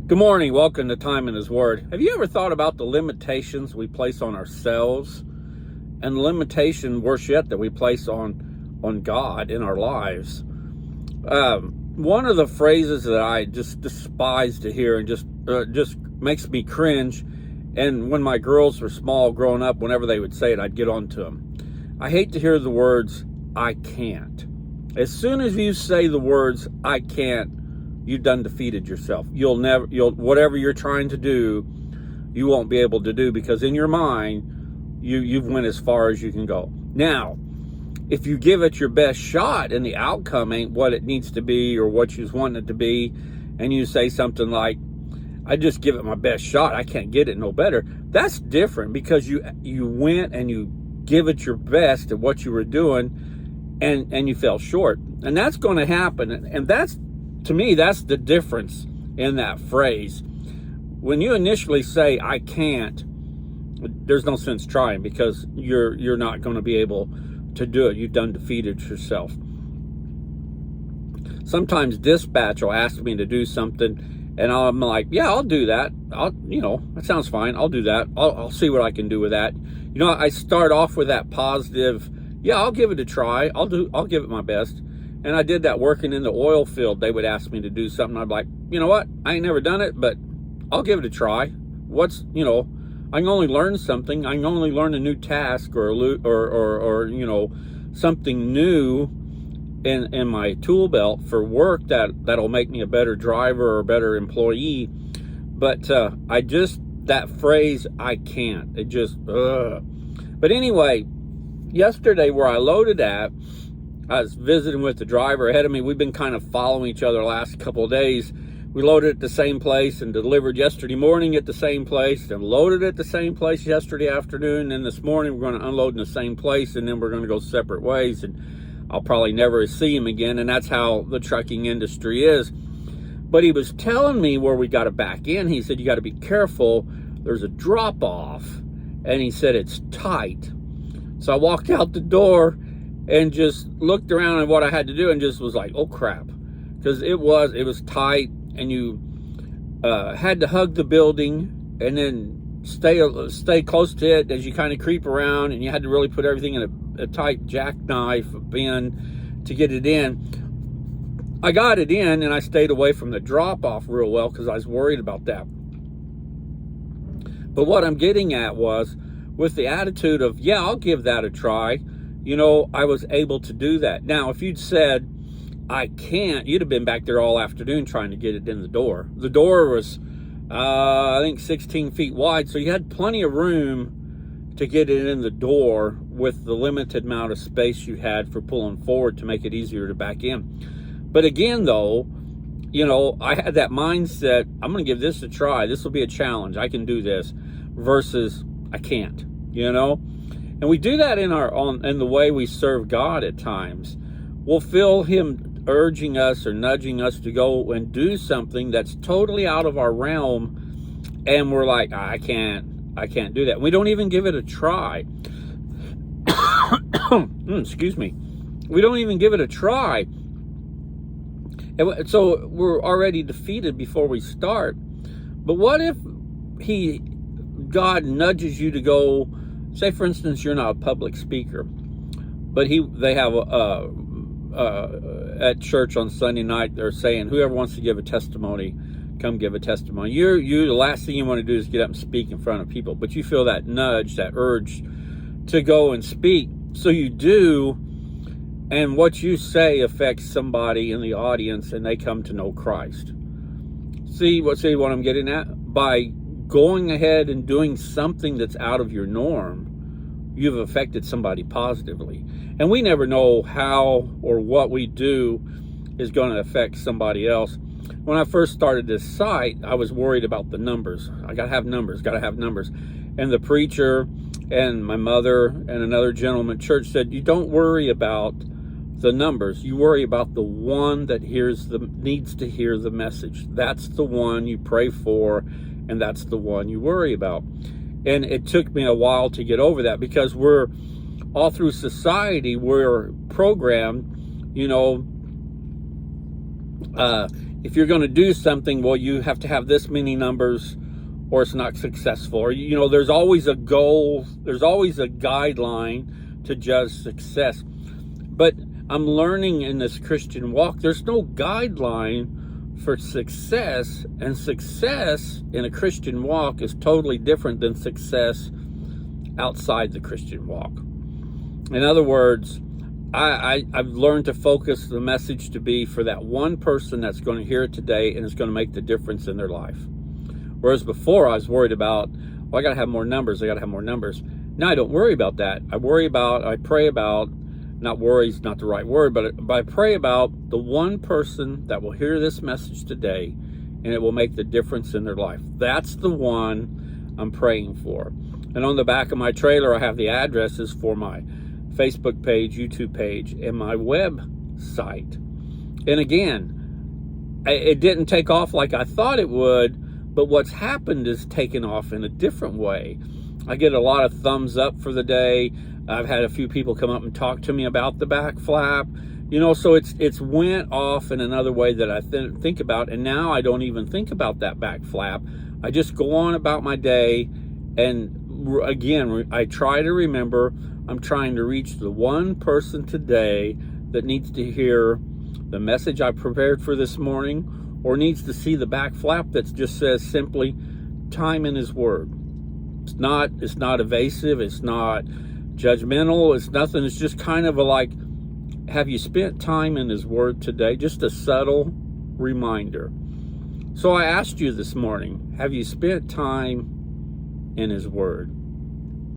Good morning. Welcome to Time in His Word. Have you ever thought about the limitations we place on ourselves and the limitation, worse yet, that we place on God in our lives? One of the phrases that I just despise to hear and just makes me cringe, and when my girls were small growing up, whenever they would say it, I'd get on to them. I hate to hear the words, "I can't." As soon as you say the words, "I can't," you've done defeated yourself. Whatever you're trying to do, you won't be able to do, because in your mind, you've went as far as you can go. Now, if you give it your best shot and the outcome ain't what it needs to be or what you want it to be, and you say something like, "I just give it my best shot, I can't get it no better," that's different, because you went and you give it your best at what you were doing, and you fell short. And that's going to happen. And that's, to me, that's the difference in that phrase. When you initially say, "I can't," there's no sense trying, because you're not going to be able to do it. You've done defeated yourself. Sometimes dispatch will ask me to do something, and I'm like, "Yeah, I'll do that. That sounds fine. I'll do that. I'll see what I can do with that." I start off with that positive, "Yeah, I'll give it a try. I'll give it my best." And I did that working in the oil field. They would ask me to do something. I'd be like, "You know what? I ain't never done it, but I'll give it a try. I can only learn something. I can only learn a new task or something new in my tool belt for work that'll make me a better driver or a better employee." But that phrase, "I can't," it just, ugh. But anyway, yesterday where I loaded at, I was visiting with the driver ahead of me. We've been kind of following each other the last couple of days. We loaded at the same place and delivered yesterday morning at the same place, and loaded at the same place yesterday afternoon. And this morning we're going to unload in the same place, and then we're going to go separate ways, and I'll probably never see him again. And that's how the trucking industry is. But he was telling me where we got to back in. He said, "You got to be careful. There's a drop off." And he said, "It's tight." So I walked out the door and just looked around at what I had to do, and just was like, "Oh crap," because it was tight, and you had to hug the building and then stay close to it as you kind of creep around, and you had to really put everything in a tight jackknife bin to get it in. I got it in, and I stayed away from the drop off real well because I was worried about that. But what I'm getting at was, with the attitude of, "Yeah, I'll give that a try," I was able to do that. Now, if you'd said, "I can't," you'd have been back there all afternoon trying to get it in the door. The door was, I think, 16 feet wide, so you had plenty of room to get it in the door with the limited amount of space you had for pulling forward to make it easier to back in. But again, though, I had that mindset, "I'm going to give this a try. This will be a challenge. I can do this," versus "I can't," And we do that in the way we serve God at times. We'll feel Him urging us or nudging us to go and do something that's totally out of our realm, and we're like, I can't do that." We don't even give it a try. Excuse me. We don't even give it a try. And so we're already defeated before we start. But what if God nudges you to go? Say, for instance, you're not a public speaker, but they have at church on Sunday night, they're saying, "Whoever wants to give a testimony, come give a testimony." The last thing you want to do is get up and speak in front of people, but you feel that nudge, that urge to go and speak. So you do, and what you say affects somebody in the audience, and they come to know Christ. See what I'm getting at? By going ahead and doing something that's out of your norm, you've affected somebody positively. And we never know how or what we do is going to affect somebody else. When I first started this site, I was worried about the numbers. I got to have numbers. And the preacher and my mother and another gentleman at church said, "You don't worry about the numbers. You worry about the one that needs to hear the message. That's the one you pray for, and that's the one you worry about." And it took me a while to get over that, because we're all through society, we're programmed, if you're going to do something, well, you have to have this many numbers or it's not successful. Or, there's always a goal, there's always a guideline to judge success. But I'm learning in this Christian walk, there's no guideline for success, and success in a Christian walk is totally different than success outside the Christian walk. In other words, I've learned to focus the message to be for that one person that's going to hear it today and it's going to make the difference in their life. Whereas before I was worried about, I got to have more numbers. Now I don't worry about that. I pray about, not worry is not the right word, but I pray about the one person that will hear this message today and it will make the difference in their life. That's the one I'm praying for. And on the back of my trailer, I have the addresses for my Facebook page, YouTube page, and my website. And again, it didn't take off like I thought it would, but what's happened is taken off in a different way. I get a lot of thumbs up for the day. I've had a few people come up and talk to me about the back flap. So it's went off in another way that I think about, and now I don't even think about that back flap. I just go on about my day, and again, I try to remember I'm trying to reach the one person today that needs to hear the message I prepared for this morning, or needs to see the back flap that just says simply time in His Word. It's not evasive, it's not judgmental, it's nothing. It's just kind of like, have you spent time in His Word today? Just a subtle reminder. So I asked you this morning, have you spent time in His Word?